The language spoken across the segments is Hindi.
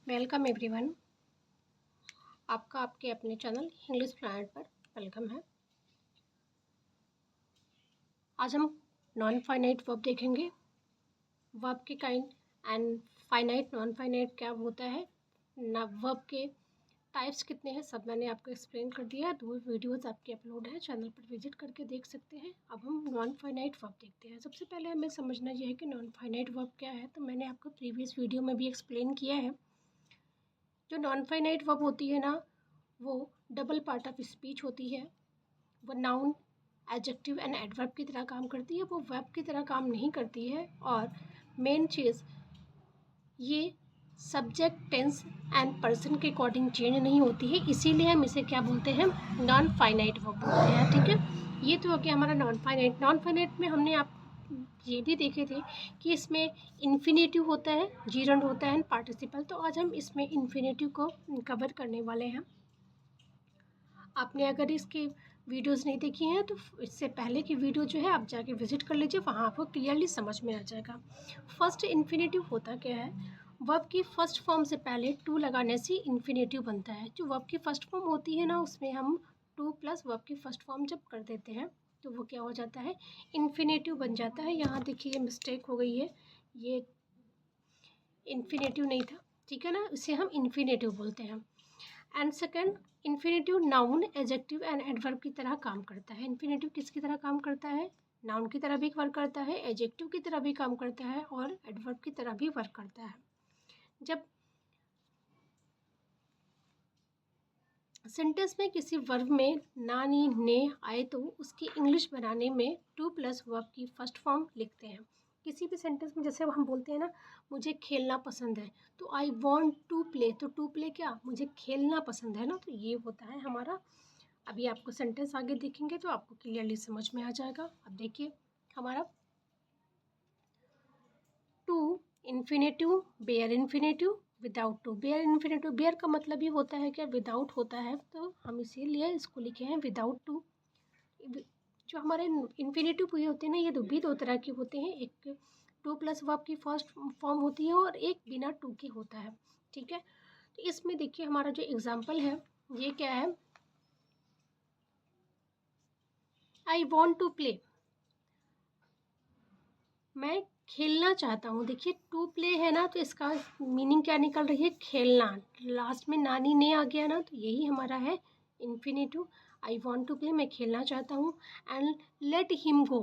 Welcome everyone. आपका आपके अपने चैनल इंग्लिश प्लैनेट पर वेलकम है। आज हम नॉन फाइनाइट वर्ब देखेंगे। वर्ब के kind and finite non finite क्या होता है, ना वर्ब के टाइप्स कितने हैं, सब मैंने आपको एक्सप्लेन कर दिया है। 2 वीडियोज़ आपके अपलोड है, चैनल पर विजिट करके देख सकते हैं। अब हम नॉन फाइनाइट वर्ब देखते हैं। सबसे पहले हमें समझना यह है कि नॉन फाइनाइट वर्ब क्या है। तो मैंने आपको प्रीवियस वीडियो में भी एक्सप्लेन किया है। जो नॉन फाइनाइट वर्ब होती है ना, वो डबल पार्ट ऑफ स्पीच होती है। वो नाउन, एडजेक्टिव एंड एडवर्ब की तरह काम करती है, वो वर्ब की तरह काम नहीं करती है। और मेन चीज़ ये सब्जेक्ट, टेंस एंड पर्सन के अकॉर्डिंग चेंज नहीं होती है, इसीलिए हम इसे क्या बोलते हैं, नॉन फाइनाइट वर्ब बोलते हैं। ठीक है, ये तो हो गया हमारा नॉन फाइनाइट। नॉन फाइनाइट में हमने आप ये भी देखे थे कि इसमें इन्फिनेटिव होता है, जीरंड होता है एंड पार्टिसिपल। तो आज हम इसमें इन्फिनेटिव को कवर करने वाले हैं। आपने अगर इसकी वीडियोस नहीं देखी हैं तो इससे पहले की वीडियो जो है आप जाके विजिट कर लीजिए, वहाँ आपको क्लियरली समझ में आ जाएगा। फर्स्ट इन्फिनेटिव होता क्या है, वर्ब की फर्स्ट फॉर्म से पहले टू लगाने से इन्फिनेटिव बनता है। जो वर्ब की फर्स्ट फॉर्म होती है ना, उसमें हम टू प्लस वर्ब की फर्स्ट फॉर्म जब कर देते हैं तो वो क्या हो जाता है, इन्फिनेटिव बन जाता है। यहाँ देखिए मिस्टेक हो गई है, ये इन्फिनेटिव नहीं था, ठीक है ना, इसे हम इन्फिनेटिव बोलते हैं। And second, infinitive noun, adjective and adverb की तरह काम करता है। इन्फिनेटिव किसकी तरह काम करता है, नाउन की तरह भी वर्क करता है, एडजेक्टिव की तरह भी काम करता है और एडवर्ब की तरह भी वर्क करता है। जब सेंटेंस में किसी वर्ब में ना, नी, ने आए तो उसकी इंग्लिश बनाने में टू प्लस वर्ब की फर्स्ट फॉर्म लिखते हैं। किसी भी सेंटेंस में जैसे हम बोलते हैं ना, मुझे खेलना पसंद है, तो आई वॉन्ट टू प्ले, तो टू प्ले क्या, मुझे खेलना पसंद है ना, तो ये होता है हमारा। अभी आपको सेंटेंस आगे देखेंगे तो आपको क्लियरली समझ में आ जाएगा। अब देखिए हमारा to infinitive, bare infinitive, without to. Bare infinitive, bare का मतलब ही होता है क्या, विदाउट होता है, तो हम इसीलिए इसको लिखे हैं विदाउट टू। जो हमारे इन्फिनेटिव हुए होते हैं ना, ये दो तरह के होते हैं। एक टू प्लस वर्ब की फर्स्ट फॉर्म होती है और एक बिना टू की होता है। ठीक है, तो इसमें देखिए हमारा जो एग्जाम्पल है ये क्या है, आई वॉन्ट टू प्ले, मैं खेलना चाहता हूँ। देखिए टू प्ले है ना, तो इसका मीनिंग क्या निकल रही है, खेलना। लास्ट में नानी ने आ गया ना, तो यही हमारा है infinitive. I want to play, मैं खेलना चाहता हूँ। एंड लेट हिम गो,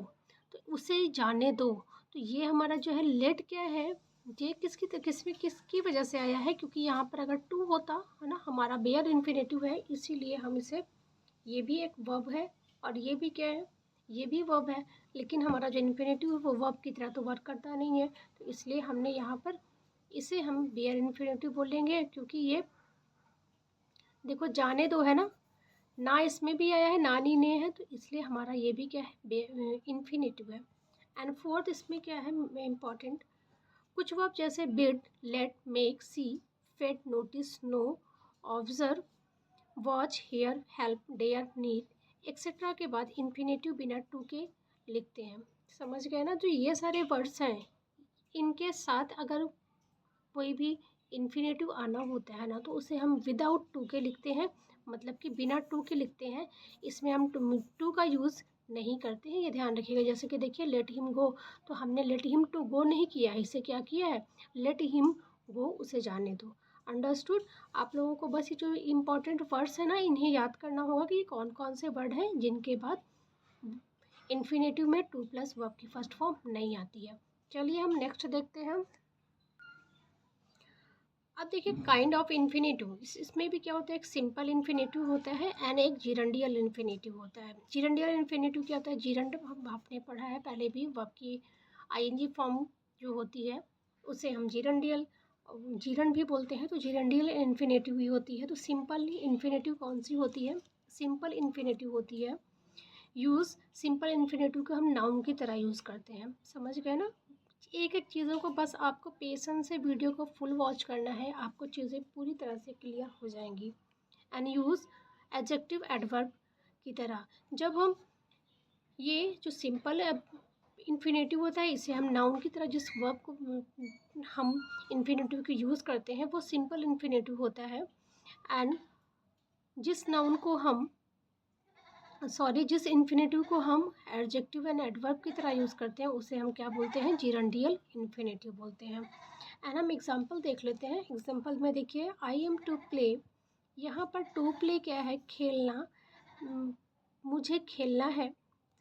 तो उसे जाने दो। तो ये हमारा जो है लेट क्या है, ये किसकी वजह से आया है, क्योंकि यहाँ पर अगर टू होता है ना, हमारा बेयर इन्फिनेटिव है, इसीलिए हम इसे, ये भी एक वर्ब है और ये भी क्या है, ये भी वर्ब है, लेकिन हमारा जो इन्फिनेटिव है वो वर्ब की तरह तो वर्क करता नहीं है, तो इसलिए हमने यहाँ पर इसे हम बेयर इन्फिनेटिव बोलेंगे। क्योंकि ये देखो जाने दो है ना इसमें भी आया है, नानी ने है, तो इसलिए हमारा ये भी क्या है, इन्फिनेटिव है। एंड फोर्थ इसमें क्या है इम्पॉर्टेंट, कुछ वर्ब जैसे bid, let, make, see, fate, notice, know, observe, watch, hear, help, dare, need etcetera के बाद इन्फिनेटिव बिना टू के लिखते हैं। समझ गए ना, जो ये सारे वर्ड्स हैं इनके साथ अगर कोई भी इन्फिनेटिव आना होता है ना, तो उसे हम विदाउट टू के लिखते हैं, मतलब कि बिना टू के लिखते हैं। इसमें हम टू का यूज़ नहीं करते हैं, ये ध्यान रखिएगा। जैसे कि देखिए लेट हिम गो, तो हमने लेट हिम टू गो नहीं किया है, इसे क्या किया है, लेट हिम गो, उसे जाने दो। अंडरस्टूड। आप लोगों को बस ये जो इम्पोर्टेंट वर्ड्स हैं ना, इन्हें याद करना होगा कि कौन कौन से वर्ड हैं जिनके बाद इन्फिनेटिव में टू प्लस वर्ब की फर्स्ट फॉर्म नहीं आती है। चलिए हम नेक्स्ट देखते हैं। अब देखिए काइंड ऑफ इन्फिनेटिव, इसमें भी क्या होता है, एक सिंपल इन्फिनेटिव होता है एंड एक जीरंडियल इन्फिनेटिव होता है। जीरंडियल इन्फिनेटिव क्या होता है, जीरंड आपने पढ़ा है पहले भी, वर्ब की आईएनजी फॉर्म जो होती है उसे हम जीरंड भी बोलते हैं, तो जीरंडियल इन्फिनेटिव भी होती है। तो सिंपल इन्फिनेटिव कौन सी होती है, सिंपल इन्फिनेटिव होती है। यूज़ सिंपल इन्फिनेटिव को हम नाउन की तरह यूज़ करते हैं। समझ गए ना, एक एक चीज़ों को बस आपको पेशेंस से वीडियो को फुल वॉच करना है, आपको चीज़ें पूरी तरह से क्लियर हो जाएंगी। एंड यूज़ एडजेक्टिव एडवर्ब की तरह, जब हम ये जो सिंपल इन्फिनेटिव होता है, इसे हम नाउन की तरह जिस वर्ब को हम इन्फिनेटिव की यूज़ करते हैं वो सिंपल इन्फिनेटिव होता है। एंड जिस नाउन को हम जिस इन्फिनेटिव को हम एडजेक्टिव एंड एडवर्ब की तरह यूज़ करते हैं उसे हम क्या बोलते हैं, जिरंडियल इन्फिनेटिव बोलते हैं। एंड हम एग्जांपल देख लेते हैं। एग्जांपल में देखिए, आई एम टू प्ले, यहाँ पर टू प्ले क्या है, खेलना, मुझे खेलना है।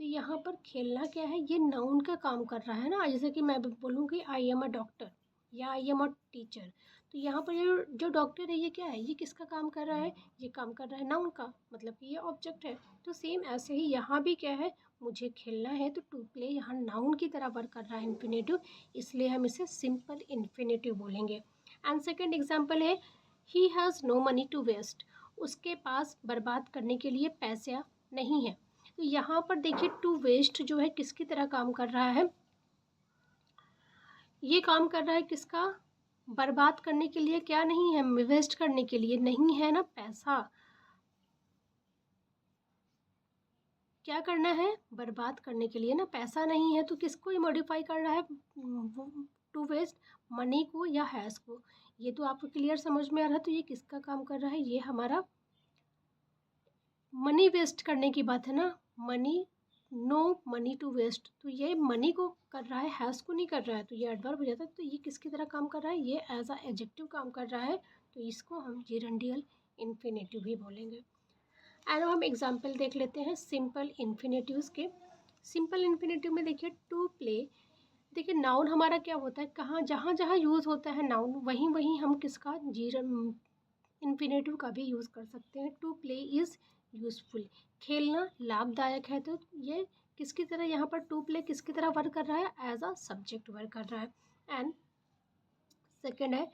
तो यहाँ पर खेलना क्या है, ये नाउन का काम कर रहा है ना। जैसे कि मैं बोलूँ कि आई एम अ डॉक्टर या आई एम अ टीचर, तो यहाँ पर ये जो डॉक्टर है ये क्या है, ये किसका काम कर रहा है, ये काम कर रहा है नाउन का, मतलब कि ये ऑब्जेक्ट है। तो सेम ऐसे ही यहाँ भी क्या है, मुझे खेलना है, तो टू प्ले यहाँ नाउन की तरह वर्क कर रहा है इन्फिनेटिव, इसलिए हम इसे सिंपल इन्फिनेटिव बोलेंगे। एंड सेकेंड एग्जाम्पल है, he has no money to waste, उसके पास बर्बाद करने के लिए पैसा नहीं है। तो यहाँ पर देखिए टू वेस्ट जो है किसकी तरह काम कर रहा है, ये काम कर रहा है किसका, बर्बाद करने के लिए, क्या नहीं है, वेस्ट करने के लिए नहीं है ना, पैसा क्या करना है, बर्बाद करने के लिए ना, पैसा नहीं है, तो किसको ये मॉडिफाई कर रहा है, टू वेस्ट, मनी को या हैज़ को। ये तो आपको क्लियर समझ में आ रहा है। तो ये किसका काम कर रहा है, ये हमारा मनी वेस्ट करने की बात है ना, money, no money to waste, तो ये मनी को कर रहा है, हैज़ को नहीं कर रहा है, तो ये एडवर्ब हो जाता है। तो ये किसकी तरह काम कर रहा है, ये एज अ एडजेक्टिव काम कर रहा है, तो इसको हम जिरंडियल इन्फिनेटिव भी बोलेंगे। एंड हम एग्जाम्पल देख लेते हैं सिंपल इन्फिनेटिव्स के। सिंपल इन्फिनेटिव में देखिए टू प्ले, देखिए नाउन हमारा क्या होता है, कहाँ जहाँ जहाँ यूज़ होता है नाउन, वहीं वहीं हम किसका इन्फिनेटिव का भी यूज़ कर सकते हैं। टू प्ले इज़ यूज़फुल, खेलना लाभदायक है, तो ये किसकी तरह, यहाँ पर टू प्ले किसकी तरह वर्क कर रहा है, एज अ सब्जेक्ट वर्क कर रहा है। एंड सेकेंड है,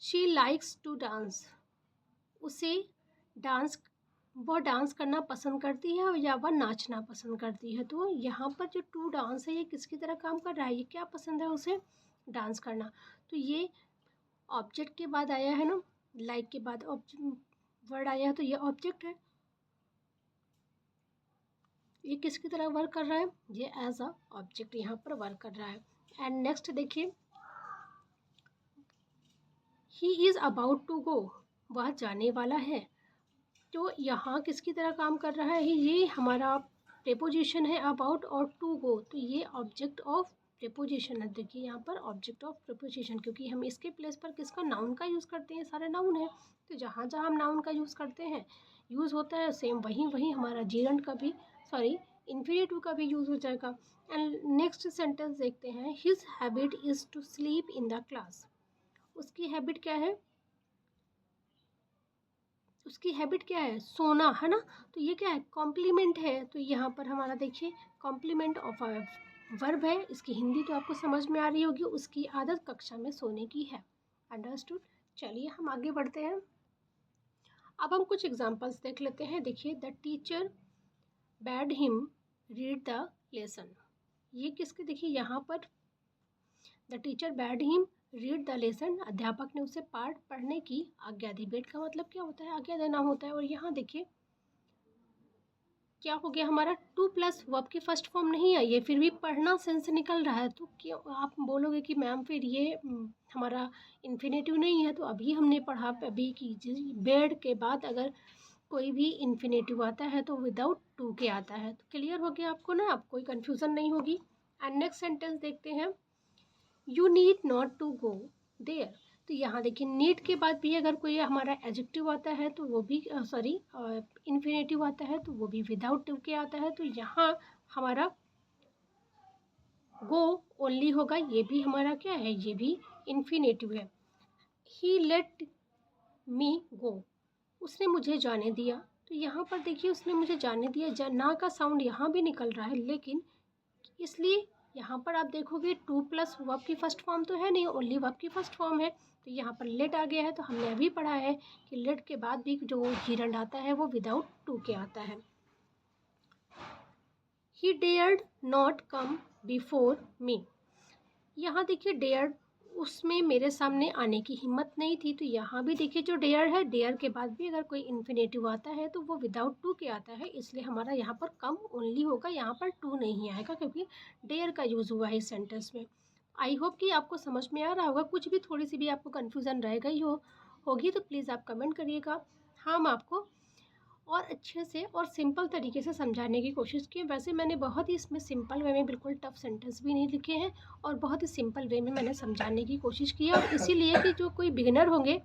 शी लाइक्स टू डांस, उसे डांस, वो डांस करना पसंद करती है या वह नाचना पसंद करती है। तो यहाँ पर जो टू डांस है ये किसकी तरह काम कर रहा है, ये क्या पसंद है उसे, डांस करना। तो ये ऑब्जेक्ट के बाद आया है ना, लाइक के बाद वर्ड आया है, तो ये ऑब्जेक्ट है, ये किसकी तरह वर्क कर रहा है, ये एज अ ऑब्जेक्ट यहाँ पर वर्क कर रहा है। एंड नेक्स्ट देखिए, he is about to go, वह जाने वाला है। तो यहाँ किसकी तरह काम कर रहा है, ये हमारा प्रेपोजिशन है अबाउट, और टू गो, तो ये ऑब्जेक्ट ऑफ प्रेपोजिशन है। देखिए यहाँ पर ऑब्जेक्ट ऑफ प्रेपोजिशन, क्योंकि हम इसके प्लेस पर किसका, नाउन का यूज़ करते हैं, सारे नाउन है। तो जहाँ जहाँ हम नाउन का यूज़ करते हैं, यूज़ होता है, सेम वहीं वहीं हमारा जीरंड का भी, इन्फिनेटिव का भी यूज़ हो जाएगा। एंड नेक्स्ट सेंटेंस देखते हैं, his habit is to sleep in the class, उसकी हैबिट क्या है, उसकी हैबिट क्या है, सोना है ना। तो ये क्या है, कॉम्प्लीमेंट है। तो यहाँ पर हमारा देखिए कॉम्प्लीमेंट ऑफ अ वर्ब है, इसकी हिंदी तो आपको समझ में आ रही होगी, उसकी आदत कक्षा में सोने की है। अंडरस्टूड। चलिए हम आगे बढ़ते हैं। अब हम कुछ एग्जांपल्स देख लेते हैं। देखिए, the teacher bad him read the lesson, ये किसके, देखिए यहाँ पर the teacher bad him read the lesson, अध्यापक ने उसे पाठ पढ़ने की आज्ञा दी। बेड का मतलब क्या होता है, आज्ञा देना होता है। और यहाँ देखिए क्या हो गया, हमारा टू प्लस वर्ब की फर्स्ट फॉर्म नहीं आई है, फिर भी पढ़ना सेंस निकल रहा है। तो क्यों आप बोलोगे कि मैम फिर ये हमारा इन्फिनेटिव नहीं है। तो अभी हमने पढ़ा अभी कि बेड के बाद अगर कोई भी इन्फिनेटिव आता है तो विदाउट टू के आता है। तो क्लियर हो गया आपको ना, अब कोई कन्फ्यूज़न नहीं होगी। एंड नेक्स्ट सेंटेंस देखते हैं, you need not to go there. तो यहाँ देखिए नीड के बाद भी अगर कोई हमारा एडजेक्टिव आता है तो वो भी इन्फिनेटिव आता है तो वो भी विदाउट टू के आता है। तो यहाँ हमारा गो ओनली होगा, ये भी हमारा क्या है, ये भी इन्फिनेटिव है। ही लेट मी गो, उसने मुझे जाने दिया। तो यहाँ पर देखिए उसने मुझे जाने दिया, ना का साउंड यहाँ भी निकल रहा है, लेकिन इसलिए यहाँ पर आप देखोगे टू प्लस वर्ब की फर्स्ट फॉर्म तो है नहीं, ओनली वर्ब की फर्स्ट फॉर्म है। तो यहाँ पर लेट आ गया है। तो हमने अभी पढ़ा है कि लेट के बाद भी जो जीरंड आता है वो विदाउट टू के आता है। He dared not come before me, यहाँ देखिए डेयर्ड उसमें मेरे सामने आने की हिम्मत नहीं थी। तो यहाँ भी देखिए जो डेयर है, डेयर के बाद भी अगर कोई इन्फिनेटिव आता है तो वो विदाउट टू के आता है, इसलिए हमारा यहाँ पर कम ओनली होगा, यहाँ पर टू नहीं आएगा क्योंकि डेयर का यूज़ हुआ है इस सेंटेंस में। आई होप कि आपको समझ में आ रहा होगा। कुछ भी थोड़ी सी भी आपको कन्फ्यूज़न रह गई होगी तो प्लीज़ आप कमेंट करिएगा। हम आपको और अच्छे से और सिंपल तरीके से समझाने की कोशिश की। वैसे मैंने बहुत ही इसमें सिंपल वे में, बिल्कुल टफ सेंटेंस भी नहीं लिखे हैं और बहुत ही सिंपल वे में मैंने समझाने की कोशिश की है। और इसीलिए कि जो कोई बिगिनर होंगे,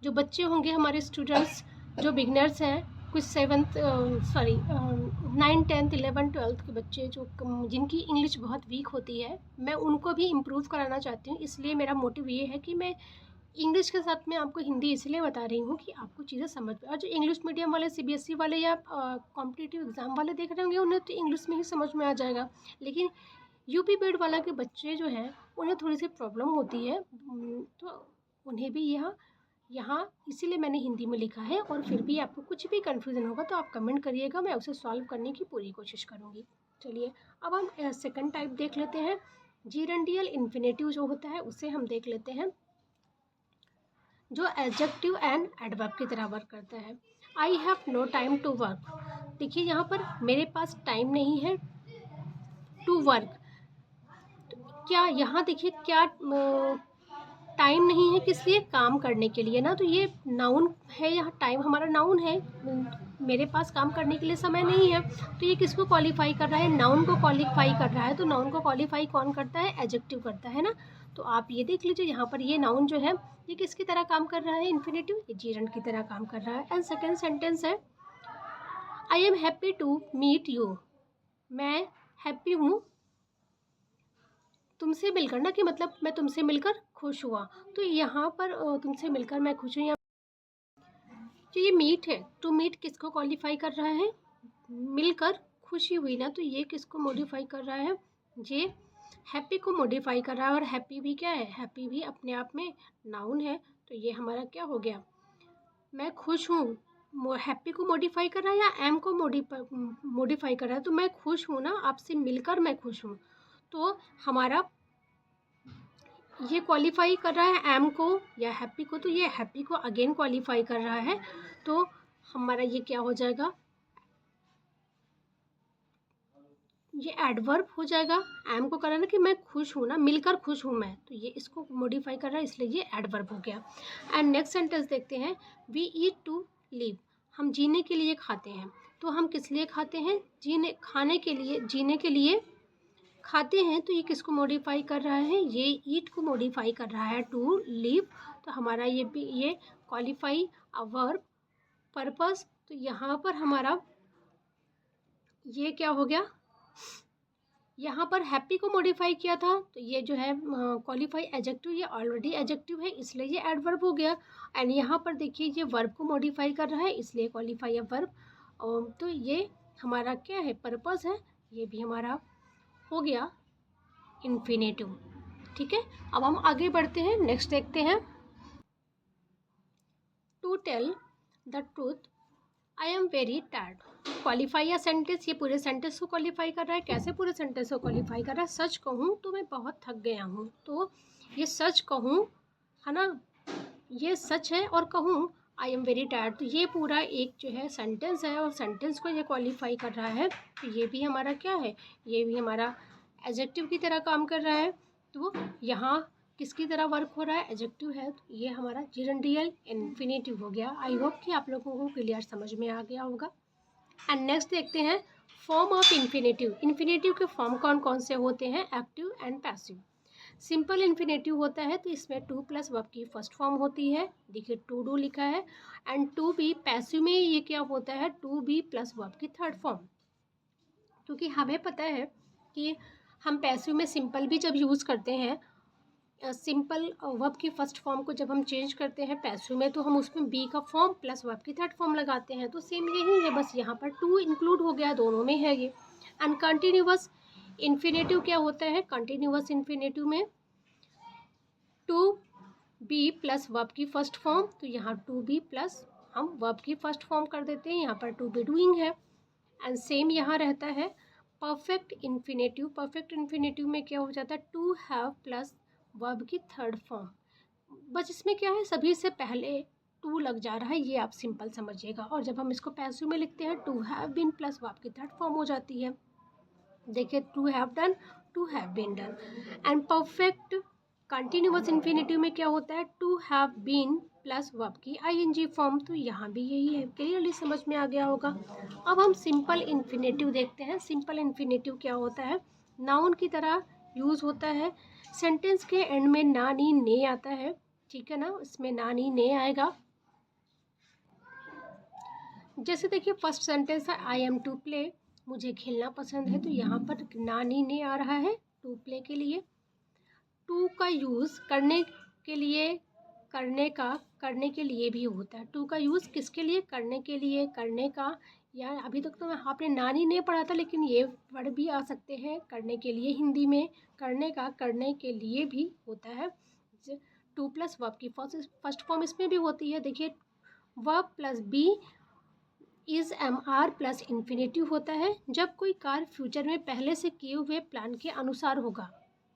जो बच्चे होंगे हमारे स्टूडेंट्स, जो बिगिनर्स हैं, कुछ 9, 10, 11, 12 के बच्चे जो जिनकी इंग्लिश बहुत वीक होती है, मैं उनको भी इम्प्रूव कराना चाहती हूँ। इसलिए मेरा मोटिव ये है कि मैं इंग्लिश के साथ में आपको हिंदी इसलिए बता रही हूँ कि आपको चीज़ें समझ में। और जो इंग्लिश मीडियम वाले, सीबीएसई वाले या कॉम्पिटिटिव एग्ज़ाम वाले देख रहे होंगे, उन्हें तो इंग्लिश में ही समझ में आ जाएगा। लेकिन यूपी बोर्ड वाला के बच्चे जो हैं, उन्हें थोड़ी सी प्रॉब्लम होती है, तो उन्हें भी यहाँ इसीलिए मैंने हिंदी में लिखा है। और फिर भी आपको कुछ भी कन्फ्यूज़न होगा तो आप कमेंट करिएगा, मैं उसे सॉल्व करने की पूरी कोशिश करूँगी। चलिए अब हम सेकंड टाइप देख लेते हैं। जीरेंडियल इन्फिनेटिव जो होता है उसे हम देख लेते हैं, जो एडजेक्टिव एंड एडवर्ब की तरह वर्क करता है। I have no time to work. देखिए यहाँ पर मेरे पास टाइम नहीं है टू वर्क। क्या यहाँ देखिए क्या टाइम नहीं है किस लिए, काम करने के लिए ना। तो ये नाउन है, यहाँ टाइम हमारा नाउन है, मेरे पास काम करने के लिए समय नहीं है। तो ये किसको क्वालिफाई कर रहा है, नाउन को क्वालिफाई कर रहा है। तो नाउन को क्वालिफाई कौन करता है, एडजेक्टिव करता है ना। तो आप ये देख लीजिए यहाँ पर ये नाउन जो है ये किसकी तरह काम कर रहा है, इन्फिनेटिव, ये जीरंड की तरह काम कर रहा है। एंड सेकेंड सेंटेंस है, I am happy to meet you. मैं हैप्पी हूँ तुमसे मिलकर ना, कि मतलब मैं तुमसे मिलकर खुश हुआ। तो यहाँ पर तुमसे मिलकर मैं खुश हूँ। जो ये मीट है, टू मीट किसको क्वालिफाई कर रहा है, मिलकर खुशी हुई ना। तो ये किसको मॉडिफाई कर रहा है, ये हैप्पी को मॉडिफाई कर रहा है। और हैप्पी भी क्या है, हैप्पी भी अपने आप में नाउन है। तो ये हमारा क्या हो गया, मैं खुश हूँ, हैप्पी को मॉडिफाई कर रहा है या एम को मॉडिफाई कर रहा है। तो मैं खुश हूँ ना, आपसे मिलकर मैं खुश हूँ। तो हमारा ये क्वालिफाई कर रहा है एम को या हैप्पी को, तो ये हैप्पी को अगेन क्वालिफाई कर रहा है। तो हमारा ये क्या हो जाएगा, ये एडवर्ब हो जाएगा। एम को कर रहा है ना कि मैं खुश हूँ ना, मिलकर खुश हूँ मैं, तो ये इसको मॉडिफाई कर रहा है, इसलिए ये एडवर्ब हो गया। एंड नेक्स्ट सेंटेंस देखते हैं, वी ईट टू लिव। हम जीने के लिए खाते हैं। तो हम किस लिए खाते हैं, खाने के लिए, जीने के लिए खाते हैं। तो ये किसको मॉडिफाई कर रहा है, ये ईट को मॉडिफाई कर रहा है, टू लिव। तो हमारा ये क्वालिफाई अ वर्ब, पर्पस। तो यहाँ पर हमारा ये क्या हो गया, यहाँ पर हैप्पी को मॉडिफाई किया था, तो ये जो है क्वालिफाई एडजेक्टिव, ये ऑलरेडी एडजेक्टिव है, इसलिए ये एडवर्ब हो गया। एंड यहाँ पर देखिए ये वर्ब को मॉडिफाई कर रहा है, इसलिए क्वालिफाई अ वर्ब। तो ये हमारा क्या है, पर्पस है, ये भी हमारा हो गया इन्फिनेटिव। ठीक है, अब हम आगे बढ़ते हैं, नेक्स्ट देखते हैं, to tell the truth I am very tired. Qualify या सेंटेंस, ये पूरे सेंटेंस को क्वालिफाई कर रहा है। कैसे पूरे सेंटेंस को क्वालिफाई कर रहा है, सच कहूँ तो मैं बहुत थक गया हूँ। तो ये सच कहूँ है ना, ये सच है, और कहूँ आई एम वेरी टायर्ड, तो ये पूरा एक जो है सेंटेंस है, और सेंटेंस को ये क्वालिफाई कर रहा है। तो ये भी हमारा क्या है, ये भी हमारा एडजेक्टिव की तरह काम कर रहा है। तो यहाँ किसकी तरह वर्क हो रहा है, एडजेक्टिव है, तो ये हमारा जेरेंडियल इन्फिनेटिव हो गया। आई होप कि आप लोगों को क्लियर समझ में आ गया होगा। एंड नेक्स्ट देखते हैं, फॉर्म ऑफ इन्फिनेटिव। इन्फिनेटिव के फॉर्म कौन कौन से होते हैं, active and passive. Simple infinitive होता है तो इसमें टू प्लस वर्ब की फर्स्ट फॉर्म होती है, देखिए टू डू लिखा है। एंड टू बी, पैसिव में ये क्या होता है, टू बी प्लस वर्ब की थर्ड फॉर्म। क्योंकि हमें पता है कि हम पैसिव में सिंपल भी जब यूज़ करते हैं, सिंपल वर्ब की फर्स्ट फॉर्म को जब हम चेंज करते हैं पैसिव में, तो हम उसमें बी का फॉर्म प्लस वर्ब की थर्ड फॉर्म लगाते हैं। तो सेम यही है, बस यहाँ पर टू इंक्लूड हो गया, दोनों में है ये। एंड कंटिन्यूअस इन्फिनेटिव क्या होता है, कंटिन्यूअस इन्फिनेटिव में टू बी प्लस वर्ब की फर्स्ट फॉर्म, तो यहाँ टू बी प्लस हम वर्ब की फर्स्ट फॉर्म कर देते हैं, यहाँ पर टू बी डूइंग है। एंड सेम यहाँ रहता है परफेक्ट इन्फिनेटिव। परफेक्ट इन्फिनेटिव में क्या हो जाता है, टू हैव प्लस वर्ब की थर्ड फॉर्म। बस इसमें क्या है, सभी से पहले टू लग जा रहा है, ये आप सिंपल समझिएगा। और जब हम इसको पैसिव में लिखते हैं to have been plus verb की थर्ड फॉर्म हो जाती है। देखिए to have done, to have been done. And perfect continuous infinitive में क्या होता है, to have been plus verb की आईएनजी फॉर्म। तो यहाँ भी यही है, क्लियरली समझ में आ गया होगा। अब हम सिंपल इन्फिनेटिव देखते हैं। सिंपल इन्फिनेटिव क्या होता है, नाउन की तरह यूज़ होता है। सेंटेंस के एंड में ना नी ने आता है, ठीक है ना, इसमें ना नी ने आएगा। जैसे देखिए फर्स्ट सेंटेंस है आई एम टू प्ले, मुझे खेलना पसंद है, तो यहाँ पर ना नी ने आ रहा है टू प्ले के लिए। टू का यूज़ करने के लिए, करने के लिए भी होता है। टू का यूज़ किसके लिए, करने के लिए, करने का। या अभी तक तो आपने नानी ने पढ़ा था, लेकिन ये वर्ड भी आ सकते हैं करने के लिए। हिंदी में करने का, करने के लिए भी होता है। टू प्लस वर्ब की फर्स्ट फॉर्म इसमें भी होती है। देखिए verb plus be is am are plus infinitive होता है जब कोई कार्य फ्यूचर में पहले से किए हुए प्लान के अनुसार होगा।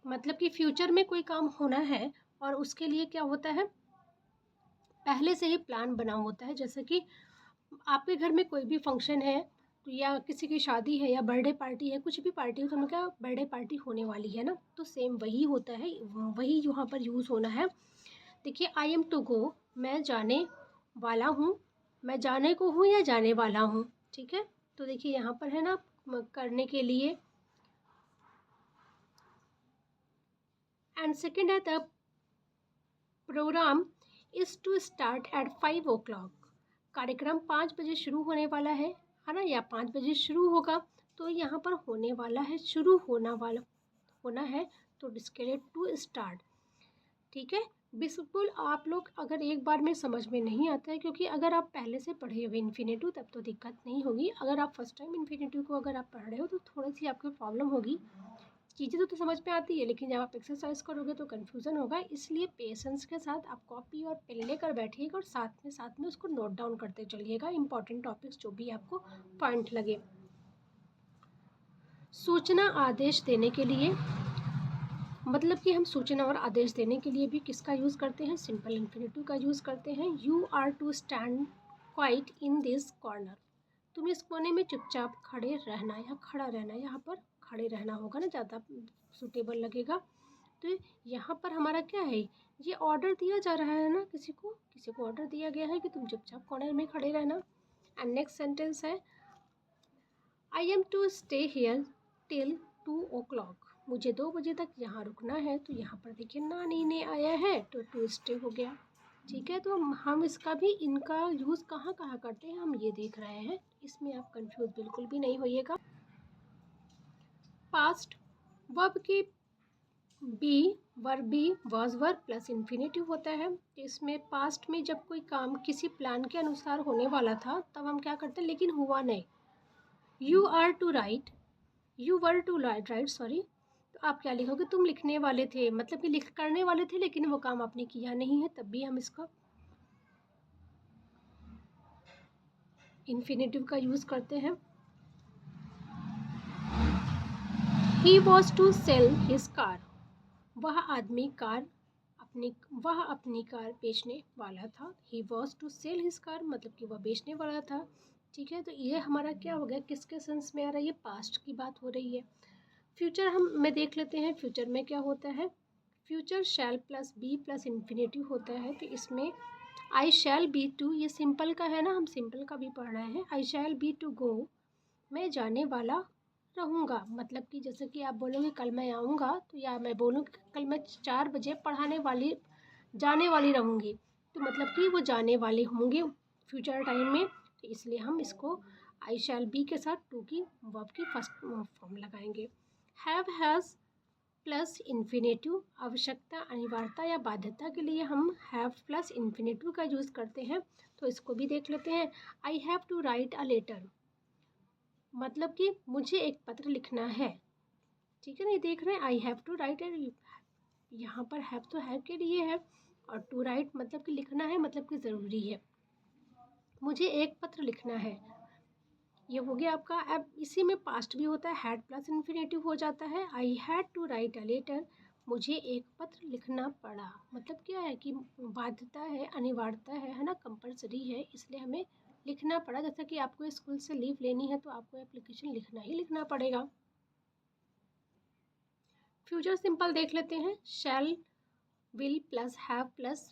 मतलब कि फ्यूचर में कोई काम होना है और उसके लिए क्या होता है, पहले से ही प्लान बना होता है। जैसे कि आपके घर में कोई भी फंक्शन है, तो या किसी की शादी है या बर्थडे पार्टी है, कुछ भी पार्टी हो, तो हमें क्या बर्थडे पार्टी होने वाली है ना, तो सेम वही होता है, वही यहाँ पर यूज़ होना है। देखिए आई एम टू गो, मैं जाने वाला हूँ, मैं जाने को हूँ या जाने वाला हूँ, ठीक है। तो देखिए यहाँ पर है ना करने के लिए। एंड सेकेंड है the program is to start at 5 o'clock, कार्यक्रम 5 बजे शुरू होने वाला है ना, या 5 बजे शुरू होगा। तो यहाँ पर होने वाला है, शुरू होना है, तो इसके लिए टू स्टार्ट, ठीक है। बिल्कुल आप लोग अगर एक बार में समझ में नहीं आता है, क्योंकि अगर आप पहले से पढ़े हुए इन्फिनेटिव तब तो दिक्कत नहीं होगी। अगर आप फर्स्ट टाइम इन्फिनेटिव को अगर आप पढ़ रहे हो तो थोड़ी सी आपको प्रॉब्लम होगी। चीज़ें तो समझ में आती है, लेकिन जब आप एक्सरसाइज करोगे तो कन्फ्यूज़न होगा। इसलिए पेशेंस के साथ आप कॉपी और पेन लेकर बैठिएगा और साथ में उसको नोट डाउन करते चलिएगा, इंपॉर्टेंट टॉपिक्स जो भी आपको पॉइंट लगे। सूचना आदेश देने के लिए, मतलब कि हम सूचना और आदेश देने के लिए भी किसका यूज़ करते हैं, सिंपल इन्फिनेटिव का यूज़ करते हैं। You are to stand quite in this corner, तुम्हें इस कोने में चुपचाप खड़े रहना या खड़ा रहना, यहाँ पर खड़े रहना होगा ना, ज़्यादा सूटेबल लगेगा। तो यहाँ पर हमारा क्या है, ये ऑर्डर दिया जा रहा है ना, किसी को ऑर्डर दिया गया है कि तुम चुपचाप कॉर्नर में खड़े रहना। एंड नेक्स्ट सेंटेंस है I am to stay here till 2 o'clock, मुझे 2 बजे तक यहाँ रुकना है। तो यहाँ पर देखिए नानी ने आया है तो टू स्टे हो गया, ठीक है। तो हम इसका भी, इनका यूज़ कहाँ कहाँ करते हैं हम ये देख रहे हैं, इसमें आप कंफ्यूज बिल्कुल भी नहीं होइएगा। पास्ट वर्ब की be was verb plus infinitive होता है। इसमें पास्ट में जब कोई काम किसी प्लान के अनुसार होने वाला था तब हम क्या करते हैं, लेकिन हुआ नहीं। You were to write sorry, तो आप क्या लिखोगे, तुम लिखने वाले थे, मतलब कि लिख करने वाले थे लेकिन वो काम आपने किया नहीं है, तब भी हम इसका इन्फिनेटिव का यूज़ करते हैं। He was to sell his car, वह आदमी वह अपनी कार बेचने वाला था। He was to sell his car, मतलब कि वह बेचने वाला था, ठीक है। तो ये हमारा क्या हो गया, किसके सेंस में आ रहा है, ये पास्ट की बात हो रही है। फ्यूचर में देख लेते हैं, फ्यूचर में क्या होता है, future shall plus be plus infinitive होता है। तो इसमें आई शैल बी टू, ये सिंपल का है ना, हम सिंपल का भी पढ़ रहे हैं। आई शैल बी टू गो, मैं जाने वाला रहूँगा, मतलब कि जैसे कि आप बोलोगे कल मैं आऊँगा, तो या मैं बोलूँ कल मैं 4 बजे जाने वाली रहूँगी, तो मतलब कि वो जाने वाले होंगे फ्यूचर टाइम में। तो इसलिए हम इसको आई शैल बी के साथ टू की वर्ब की फर्स्ट फॉर्म लगाएंगे। हैव हैज़ प्लस इन्फिनेटिव, आवश्यकता, अनिवार्यता या बाध्यता के लिए हम हैव प्लस इन्फिनेटिव का यूज़ करते हैं। तो इसको भी देख लेते हैं। I have to write a letter, मतलब कि मुझे एक पत्र लिखना है, ठीक है ना। ये देख रहे हैं आई हैव टू राइट, यहाँ पर हैव तो हैव के लिए है, और टू राइट मतलब कि लिखना है, मतलब कि ज़रूरी है, मुझे एक पत्र लिखना है, ये हो गया आपका। अब इसी में पास्ट भी होता है, हैड प्लस इन्फिनेटिव हो जाता है। I had to write a letter, मुझे एक पत्र लिखना पड़ा। मतलब क्या है कि बाध्यता है, अनिवार्यता है ना, कंपलसरी है, इसलिए हमें लिखना पड़ा। जैसा कि आपको स्कूल से लीव लेनी है तो आपको एप्लीकेशन लिखना ही लिखना पड़ेगा। फ्यूचर सिंपल देख लेते हैं। Shall, will plus have plus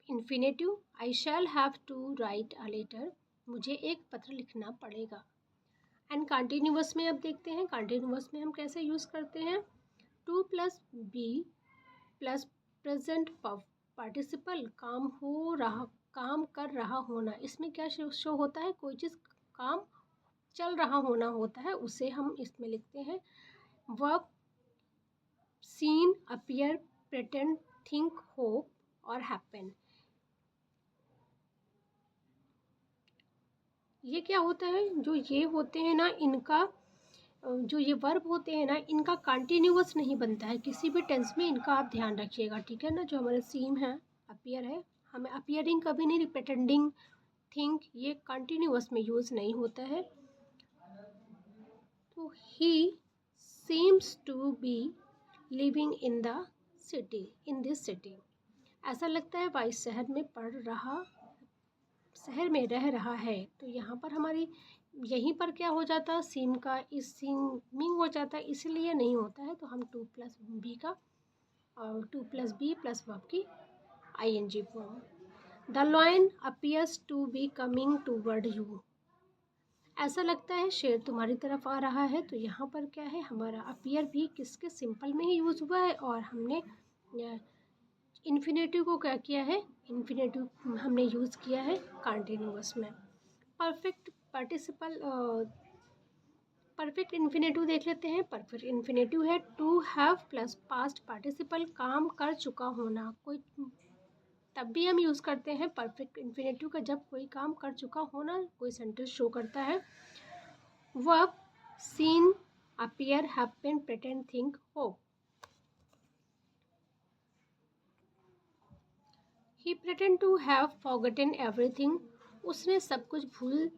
infinitive. I shall have to write a letter. मुझे एक पत्र लिखना पड़ेगा। एंड कंटिन्यूअस में अब देखते हैं, कंटिन्यूअस में हम कैसे यूज़ करते हैं। To plus be plus present participle, काम कर रहा होना। इसमें क्या शो होता है, कोई चीज़ काम चल रहा होना होता है, उसे हम इसमें लिखते हैं। Verb seem, appear, pretend, think, hope और हैपन। ये क्या होता है, जो ये होते हैं ना, इनका जो ये वर्ब होते हैं ना, इनका कंटिन्यूअस नहीं बनता है किसी भी टेंस में। इनका आप ध्यान रखिएगा, ठीक है ना। जो हमारे सीम है, अपीयर है, हमें अपीयरिंग कभी नहीं, प्रेटेंडिंग, थिंक, ये कंटिन्यूअस में यूज़ नहीं होता है। तो he seems to be living in the city, in this city. ऐसा लगता है वह इस शहर में रह रहा है। तो यहाँ पर हमारी यहीं पर क्या हो जाता है, सीम का इस सीमिंग हो जाता है, इसलिए नहीं होता है। तो हम टू प्लस बी का और to plus be plus verb की ING form. The lion appears to be coming toward you. ऐसा लगता है शेर तुम्हारी तरफ आ रहा है। तो यहाँ पर क्या है, हमारा अपीयर भी किसके सिंपल में ही यूज़ हुआ है, और हमने इन्फिनेटिव को क्या किया है, इन्फिनेटिव हमने यूज़ किया है कंटिन्यूअस में। परफेक्ट पार्टिसिपल, परफेक्ट इन्फिनेटिव देख लेते हैं। परफेक्ट इन्फिनेटिव है to have plus past participle, काम कर चुका होना। कोई तब भी हम यूज़ करते हैं परफेक्ट इन्फिनेटिव का जब कोई काम कर चुका होना कोई सेंटेंस शो करता है। Verb seem, appear, happen, pretend, think, hope. He pretend to have forgotten everything. उसने सब कुछ भूल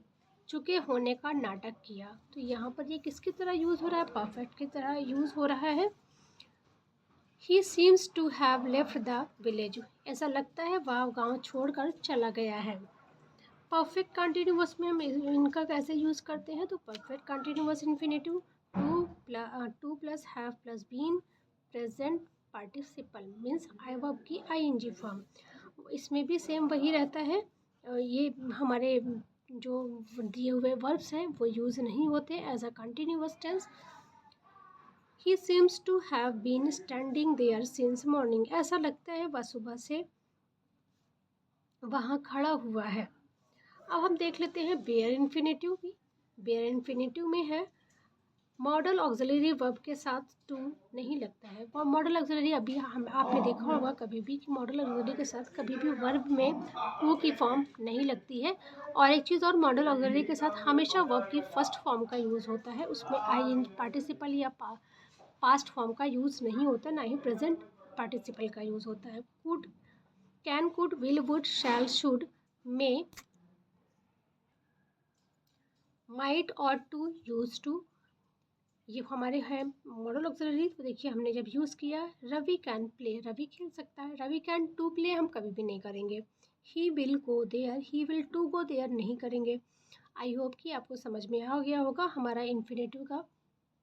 चुके होने का नाटक किया। तो यहाँ पर ये किसकी तरह यूज़ हो रहा है, परफेक्ट की तरह यूज़ हो रहा है। He seems to have left the village. ऐसा लगता है वह गांव छोड़कर चला गया है। परफेक्ट कंटिन्यूअस में हम इनका कैसे यूज़ करते हैं। तो perfect continuous infinitive to plus have plus been, present participle means I verb की आईएनजी फॉर्म। इसमें भी सेम वही रहता है। ये हमारे जो दिए हुए वर्ब्स हैं वो यूज़ नहीं होते as a continuous tense. He seems to have been standing there since morning. ऐसा लगता है वह सुबह से वहाँ खड़ा हुआ है। अब हम देख लेते हैं बेयर इन्फिनेटिव भी। बेयर इन्फिनेटिव में है मॉडल ऑक्सिलरी वर्ब के साथ टू नहीं लगता है। और मॉडल ऑक्सिलरी अभी आपने देखा होगा कभी भी कि मॉडल ऑक्सिलरी के साथ कभी भी वर्ब में टू की फॉर्म नहीं लगती है। और एक चीज़ और, मॉडल ऑक्सिलरी के साथ हमेशा वर्ब की फर्स्ट फॉर्म का यूज़ होता है। उसमें आई पार्टिसिपल या पास्ट फॉर्म का यूज़ नहीं होता, ना ही प्रेजेंट पार्टिसिपल का यूज़ होता है। Could, can, could, will, would, shall, should, may, might ought to, use to, ये हमारे हैं मॉडल ऑक्सिलरी। तो देखिए हमने जब यूज़ किया, रवि कैन प्ले, रवि खेल सकता है। रवि कैन टू प्ले हम कभी भी नहीं करेंगे। He will go there, he will to go there नहीं करेंगे। आई होप कि आपको समझ में आ गया होगा। हमारा इन्फिनेटिव का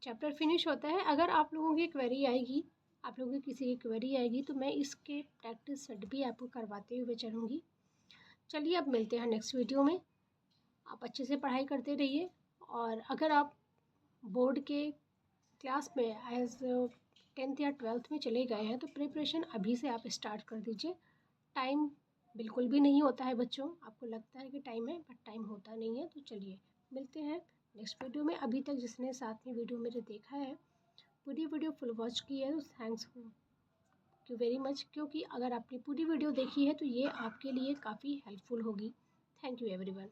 चैप्टर फिनिश होता है। अगर आप लोगों की क्वेरी आएगी, आप लोगों की किसी की क्वेरी आएगी तो मैं इसके प्रैक्टिस सेट भी आपको करवाते हुए चलूँगी। चलिए अब मिलते हैं नेक्स्ट वीडियो में। आप अच्छे से पढ़ाई करते रहिए। और अगर आप बोर्ड के क्लास में एज 10th या 12th में चले गए हैं तो प्रिपरेशन अभी से आप स्टार्ट कर दीजिए। टाइम बिल्कुल भी नहीं होता है बच्चों, आपको लगता है कि टाइम है बट टाइम होता नहीं है। तो चलिए मिलते हैं नेक्स्ट वीडियो में। अभी तक जिसने साथ में वीडियो मेरे देखा है, पूरी वीडियो फुल वॉच की है, तो थैंक्स यू वेरी मच। क्योंकि अगर आपने पूरी वीडियो देखी है तो ये आपके लिए काफ़ी हेल्पफुल होगी। Thank you everyone.